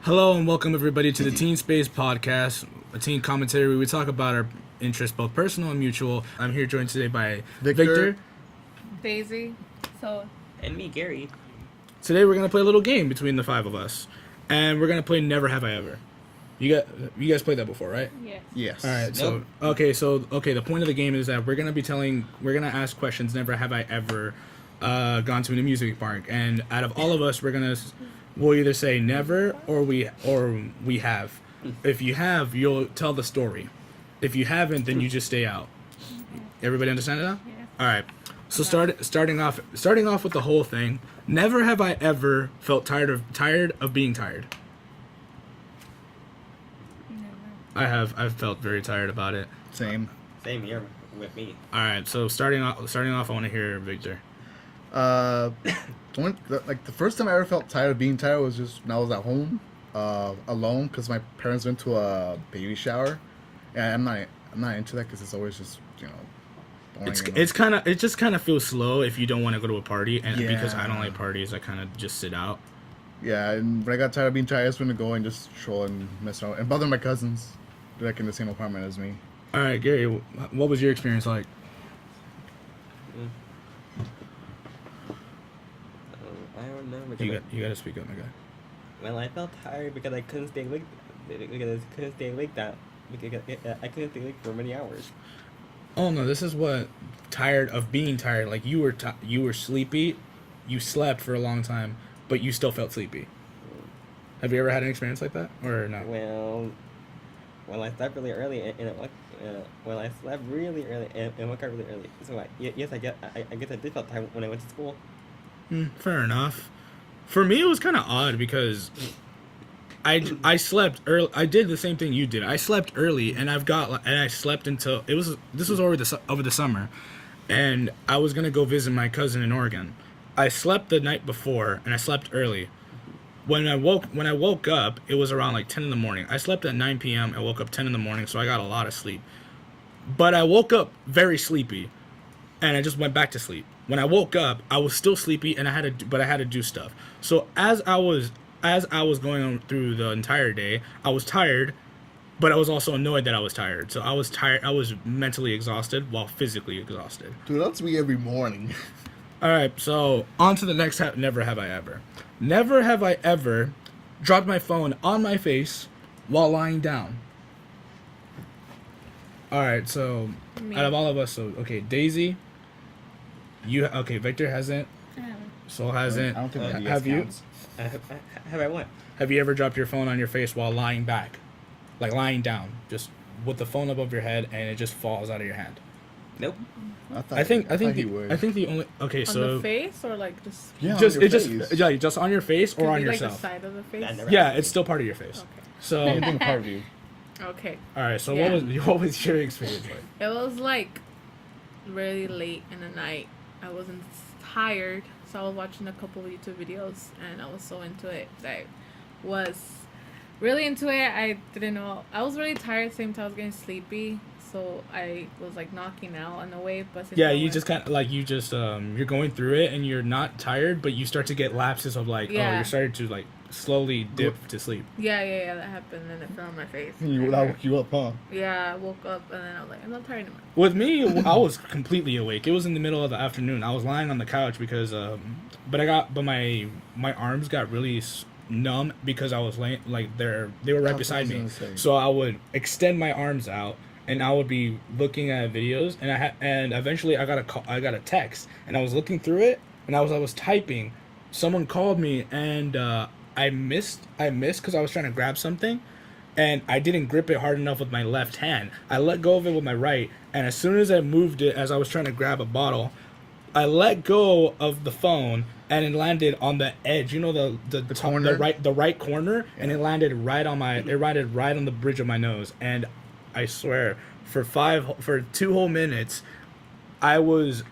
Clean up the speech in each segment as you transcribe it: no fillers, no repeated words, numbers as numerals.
Hello and welcome everybody to the Teenspace podcast, a teen commentary where we talk about our interests, both personal and mutual. I'm here joined today by Victor. Daisy. And me, Gary. Today we're gonna play a little game between the five of us, and we're gonna play Never Have I Ever. You guys played that before, right? Yes. Yes. All right. So the point of the game is that we're gonna ask questions. Never have I ever gone to an amusement park, and out of all of us, we'll either say never or we have. If you have, you'll tell the story. If you haven't, then you just stay out. Everybody understand that? Yes. All right. So starting off with the whole thing. Never have I ever felt tired of being tired. Never. I've felt very tired about it. Same. Same here with me. All right. So starting off, I want to hear Victor. The first time I ever felt tired of being tired was just when I was at home, alone, because my parents went to a baby shower, and I'm not into that because it's always just boring. It just kind of feels slow if you don't want to go to a party, and Yeah. because I don't like parties, I kind of just sit out. Yeah, and when I got tired of being tired, I just wanted to go and just stroll and mess around and bother my cousins, like in the same apartment as me. All right, Gary, what was your experience like? I don't know. Because You got to speak up, my guy. well, I felt tired because I couldn't stay awake. Because I couldn't stay awake I couldn't stay awake for many hours. Oh no, this is what tired of being tired. Like you were sleepy, you slept for a long time, but you still felt sleepy. Have you ever had an experience like that, or no? Well, I slept really early I slept really early and woke up really early. So yes, I guess I did feel tired when I went to school. Fair enough. For me, it was kind of odd because I slept early. I did the same thing you did. I slept early, and I slept until this was over the summer, and I was gonna go visit my cousin in Oregon. I slept the night before, and I slept early. When I woke up, it was around like 10 in the morning. I slept at 9 p.m. I woke up 10 in the morning, so I got a lot of sleep. But I woke up very sleepy, and I just went back to sleep. When I woke up, I was still sleepy, and I had to do stuff. So as I was going on through the entire day, I was tired, but I was also annoyed that I was tired. So I was tired. I was mentally exhausted while physically exhausted. Dude, that's me every morning. All right, so on to the next never have I ever. Never have I ever dropped my phone on my face while lying down. All right, so Me. out of all of us, Daisy, Victor hasn't, Sol hasn't. I don't think that Have you? counts. Have I what? Have you ever dropped your phone on your face while lying back, like lying down, just with the phone above your head and it just falls out of your hand? Nope. I think he would. the only On the face or like just Yeah, just on your just face. just on your face or could on be, like yourself. the side of the face? That never Yeah, happened. it's still part of your face. Okay. So Anything part of you. Okay. all right, so Yeah. what was your experience like? It was like really late in the night. I wasn't tired, so I was watching a couple of YouTube videos and I was so into it. I was really into it. I didn't know. I was really tired, same time I was getting sleepy. So I was like knocking out on the way, but Yeah, you just kind of like you're going through it and you're not tired, but you start to get lapses of like Yeah. you're starting to like slowly dip to sleep. yeah, that happened and it fell on my face. That woke you up, huh? Yeah, I woke up and then I was like, I'm not tired anymore. With me, I was completely awake. It was in the middle of the afternoon. I was lying on the couch because but my arms got really numb because I was laying like they were right beside me. So I would extend my arms out and I would be looking at videos and eventually I got a text and I was looking through it and I was typing. Someone called me and I missed because I was trying to grab something and I didn't grip it hard enough with my left hand. I let go of it with my right, and as soon as I moved it as I was trying to grab a bottle, I let go of the phone and it landed on the edge. You know the top, corner? the right corner, and it landed right on the bridge of my nose. And I swear, for 2 whole minutes, I was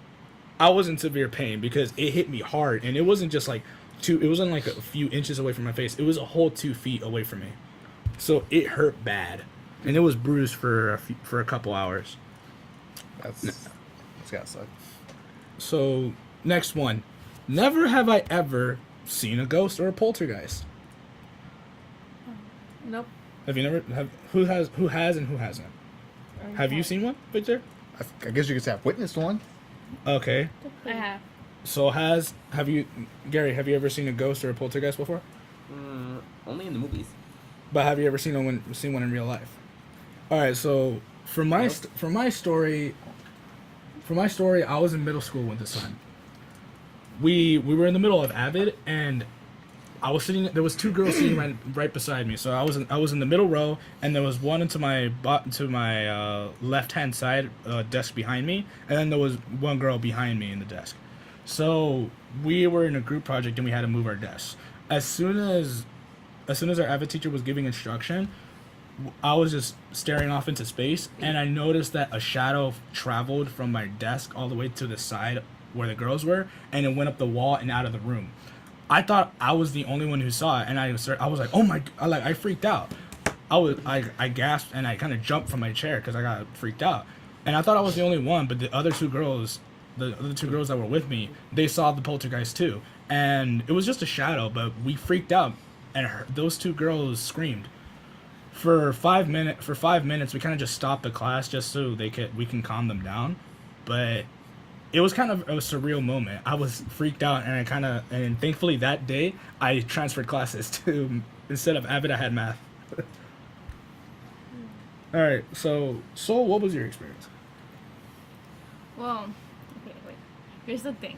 in severe pain because it hit me hard, and it wasn't just like it wasn't like a few inches away from my face. It was a whole 2 feet away from me. So it hurt bad, and it was bruised for a couple hours. That's gotta suck. So next one, never have I ever seen a ghost or a poltergeist. Nope. Have you never have who has and who hasn't? Have you seen one, Victor? I guess you could say I've witnessed one. Okay. I have. So have you, Gary? Have you ever seen a ghost or a poltergeist before? Only in the movies. But have you ever seen one in real life? All right. So for my story, I was in middle school when this time. We were in the middle of Avid, and I was sitting. There was two girls sitting right beside me. So I was in the middle row, and there was one to my left hand side desk behind me, and then there was one girl behind me in the desk. So we were in a group project, and we had to move our desks. As soon as our Avid teacher was giving instruction, I was just staring off into space, and I noticed that a shadow traveled from my desk all the way to the side where the girls were, and it went up the wall and out of the room. I thought I was the only one who saw it, and I was like, "Oh my!" I freaked out. I gasped and I kind of jumped from my chair because I got freaked out, and I thought I was the only one. But the other two girls that were with me, they saw the poltergeist too, and it was just a shadow, but we freaked out, and those two girls screamed. For 5 minutes, we kind of just stopped the class just so we can calm them down, but it was kind of a surreal moment. I was freaked out, and thankfully that day I transferred classes to, instead of Avid, I had math. All right, so what was your experience? Well, okay, wait. Here's the thing.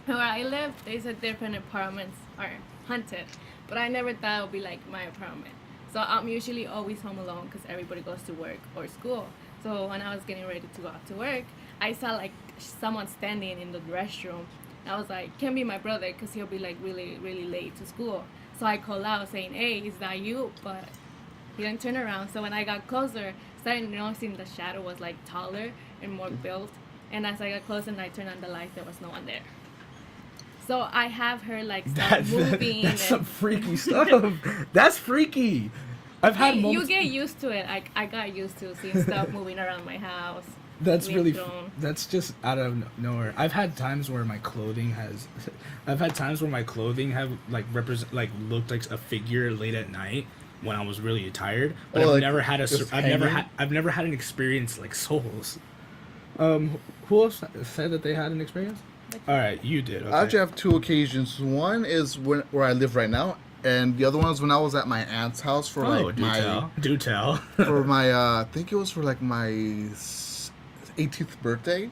Where I live, they said different apartments are haunted, but I never thought it would be like my apartment. So I'm usually always home alone because everybody goes to work or school. So when I was getting ready to go out to work, I saw like someone standing in the restroom. I was like, can't be my brother because he'll be like really, really late to school. So I called out saying, hey, is that you? But he didn't turn around. So when I got closer, started noticing the shadow was like taller and more built. And as I got closer and I turned on the lights, there was no one there. So I have her like start moving. That's some freaky stuff. That's freaky. I've had moments. You get used to it. I got used to seeing stuff moving around my house. That's being really. thrown. That's just out of nowhere. I've had times where my clothing have like looked like a figure late at night when I was really tired. But Oh, I've like, never had just hanging? I've never had an experience like Souls. Who else said that they had an experience? All right, you did. Okay. I actually have two occasions. One is where I live right now, and the other one is when I was at my aunt's house for do tell. for my I think it was for like my 18th birthday.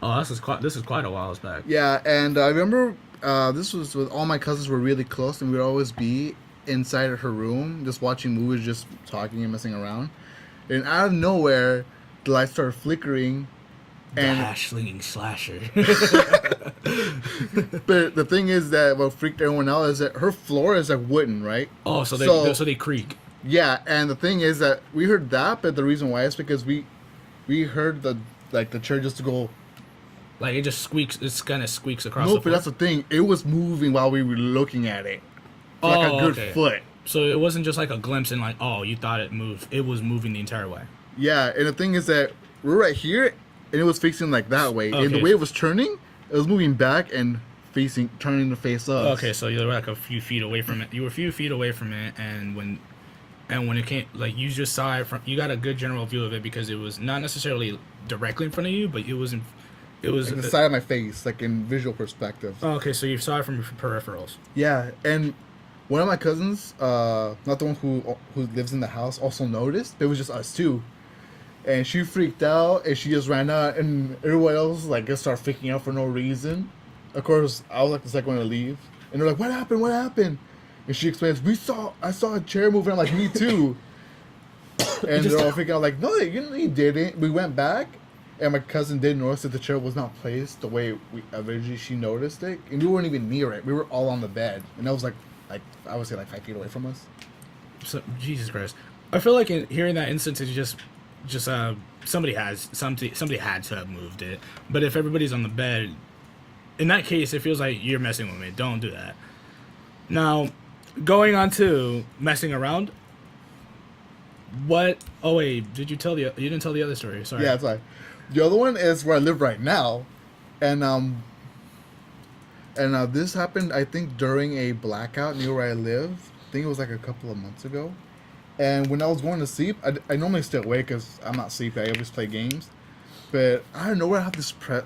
Oh, this is quite a while back. Yeah, and I remember this was with all my cousins were really close, and we'd always be inside of her room, just watching movies, just talking and messing around. And out of nowhere, the lights started flickering. And Ash-slinging slasher. but the thing is that what freaked everyone out is that her floor is like wooden, right? Oh, so they creak. Yeah, and the thing is that we heard that, but the reason why is because we heard the chair just to go. Like it just squeaks. It kind of squeaks across. No, the but floor. that's the thing. It was moving while we were looking at it. For like a good okay. foot. So it wasn't just like a glimpse and like, oh, you thought it moved. It was moving the entire way. Yeah, and the thing is that we're right here, and it was facing like that way. Okay. And the way it was turning, it was moving back and turning to face us. Okay, so you were like a few feet away from it. You were a few feet away from it, and when it came, like you just saw it from. You got a good general view of it because it was not necessarily directly in front of you, but it was like the side of my face, like in visual perspective. Oh, okay, so you saw it from your peripherals. Yeah, and one of my cousins, not the one who lives in the house, also noticed. It was just us two, and she freaked out and she just ran out, and everyone else like just started freaking out for no reason. Of course, I was like the second one to leave, and they're like, "What happened? What happened?" And she explains, I saw a chair moving." I'm like, "Me too." And they're all freaking out like, "No, you didn't." We went back, and my cousin did notice that the chair was not placed the way originally she noticed it, and we weren't even near it. We were all on the bed, and that was like I would say like 5 feet away from us. So Jesus Christ, I feel like in hearing that instance, it's just somebody had to have moved it. But if everybody's on the bed, in that case, it feels like you're messing with me. Don't do that. Now, going on to messing around. What? Oh wait, you didn't tell the other story. Sorry. Yeah, it's like the other one is where I live right now, and this happened I think during a blackout near where I live. I think it was like a couple of months ago, And when I was going to sleep, I normally stay awake because I'm not sleepy. I always play games. But I don't know where I have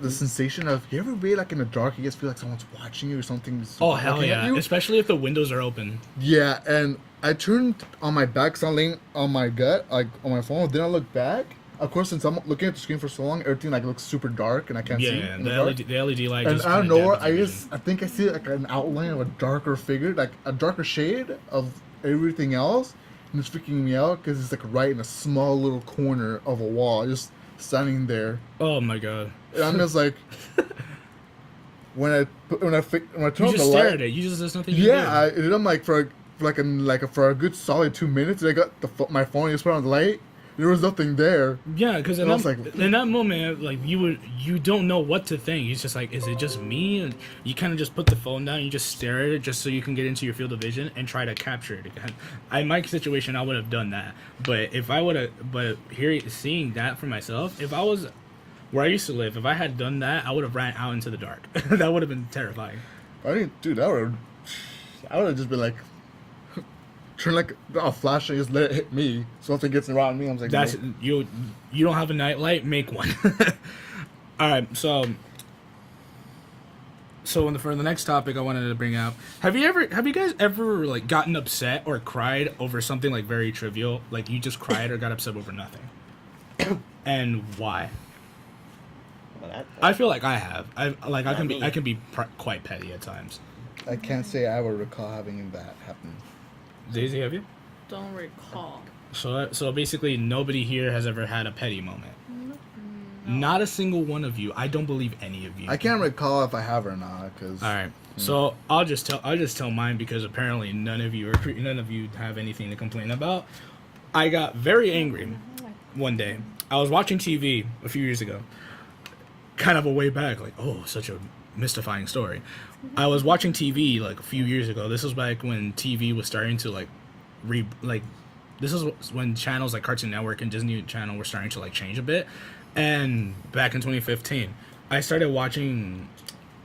the sensation of, you ever be like in the dark, you just feel like someone's watching you or something. Oh hell looking at yeah! you? Especially if the windows are open. Yeah, and I turned on my back, so I'm laying on my gut, like on my phone. Then I look back. Of course, since I'm looking at the screen for so long, everything like looks super dark and I can't see. Yeah, in the dark. LED light. And just out of kinda nowhere, dampens your I think I see like an outline of a darker figure, like a darker shade of everything else, and it's freaking me out because it's like right in a small little corner of a wall, just standing there. Oh my god! And I'm just like, when I turn You on the just stare light, at it. You just there's nothing. You yeah, can do. and I'm like for a good solid 2 minutes, and I got my phone, just put on the light. There was nothing there. Yeah, because in, And I was that- like- in that moment, like you don't know what to think. It's just like, is it just me? And you kind of just put the phone down. And you just stare at it just so you can get into your field of vision and try to capture it again. In my situation, I would have done that. But if I would have, seeing that for myself, if I was where I used to live, if I had done that, I would have ran out into the dark. That would have been terrifying. I didn't, dude. I would have just been like, turn like a flash and just let it hit me. Something gets around me. I'm like, That's no. you don't have a night light, make one. All right, so for the next topic I wanted to bring up, have you guys ever like gotten upset or cried over something like very trivial, like you just cried or got upset over nothing, and why? Well, that, I feel like I have. I Not can me. be quite petty at times. I can't say I would recall having that happen. Daisy, have you? Don't recall. So basically, nobody here has ever had a petty moment. Not a single one of you. I don't believe any of you. I can't recall if I have or not, because. All right. So I'll just tell mine because apparently none of you have anything to complain about. I got very angry one day. I was watching TV a few years ago. Kind of a way back, like, oh, such a mystifying story. I was watching TV like a few years ago. This was back when TV was starting to this is when channels like Cartoon Network and Disney Channel were starting to like change a bit. And back in 2015, I started watching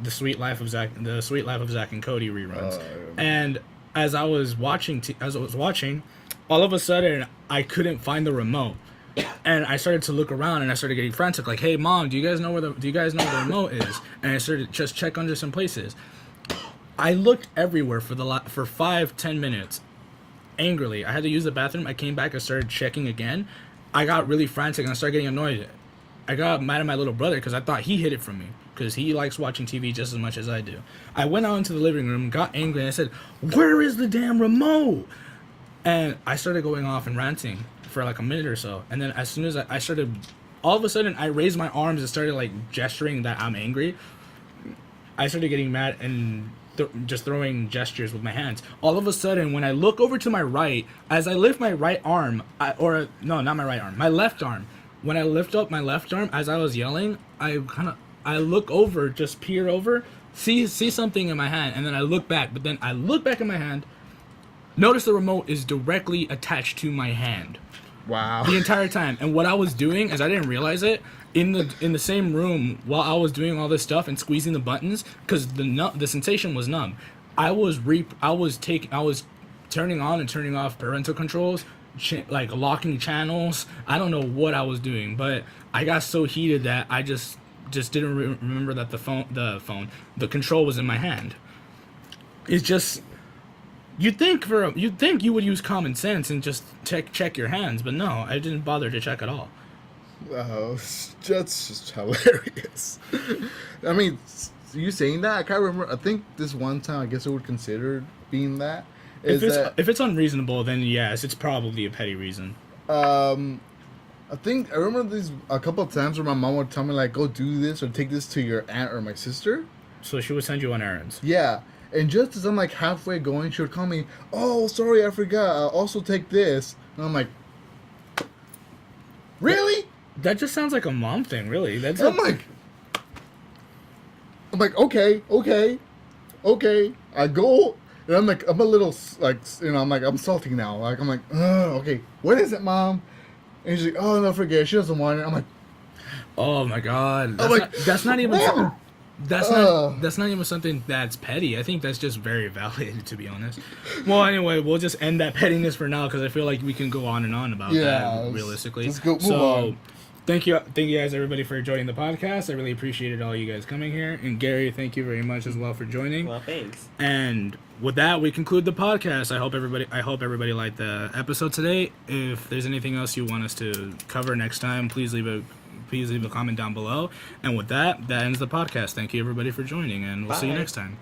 the Sweet Life of Zack and Cody reruns. And as I was watching, all of a sudden I couldn't find the remote. And I started to look around and I started getting frantic, like, "Hey mom, do you guys know where the remote is?" And I started to just check under some places. I looked everywhere for 5-10 minutes. Angrily, I had to use the bathroom. I came back and started checking again. I got really frantic and I started getting annoyed. I got mad at my little brother because I thought he hid it from me because he likes watching TV just as much as I do. I went out into the living room, got angry, and I said, "Where is the damn remote?" And I started going off and ranting for like a minute or so. And then as soon as I started, all of a sudden I raised my arms and started like gesturing that I'm angry. I started getting mad and just throwing gestures with my hands. All of a sudden, when I look over to my right, as I lift my right arm, my left arm. When I lift up my left arm, as I was yelling, I look over, just peer over, see something in my hand, and then I look back. But then I look back in my hand, notice the remote is directly attached to my hand. Wow. The entire time. And what I was doing is I didn't realize it in the same room while I was doing all this stuff and squeezing the buttons because the sensation was numb. I was turning on and turning off parental controls, like locking channels. I don't know what I was doing, but I got so heated that I just didn't remember that the control was in my hand. It's just you'd think you would use common sense and just check your hands, but no, I didn't bother to check at all. That's just hilarious. I mean, you saying that, I can't remember. I think this one time, I guess I would consider being that. If it's unreasonable, then yes, it's probably a petty reason. I think I remember these a couple of times where my mom would tell me like, "Go do this or take this to your aunt or my sister." So she would send you on errands. Yeah, and just as I'm like halfway going, she would call me, "Oh, sorry, I forgot. I'll also take this." And I'm like, "Really?" That just sounds like a mom thing, really. And I'm like, okay. I go, and I'm a little like, I'm salty now. Like, I'm like, okay, what is it, mom? And she's like, "Oh no, forget it. She doesn't want it." I'm like, Oh my god, I'm like, that's not even. Mom! That's not even something that's petty. I think that's just very valid, to be honest. Well, anyway, we'll just end that pettiness for now because I feel like we can go on and on about that realistically. Let's go. Move so, on. thank you guys, everybody, for joining the podcast. I really appreciated all you guys coming here, and Gary, thank you very much as well for joining. Well, thanks. And with that, we conclude the podcast. I hope everybody liked the episode today. If there's anything else you want us to cover next time, please leave a comment down below. And with that ends the podcast. Thank you everybody for joining, and we'll see you Bye. next time.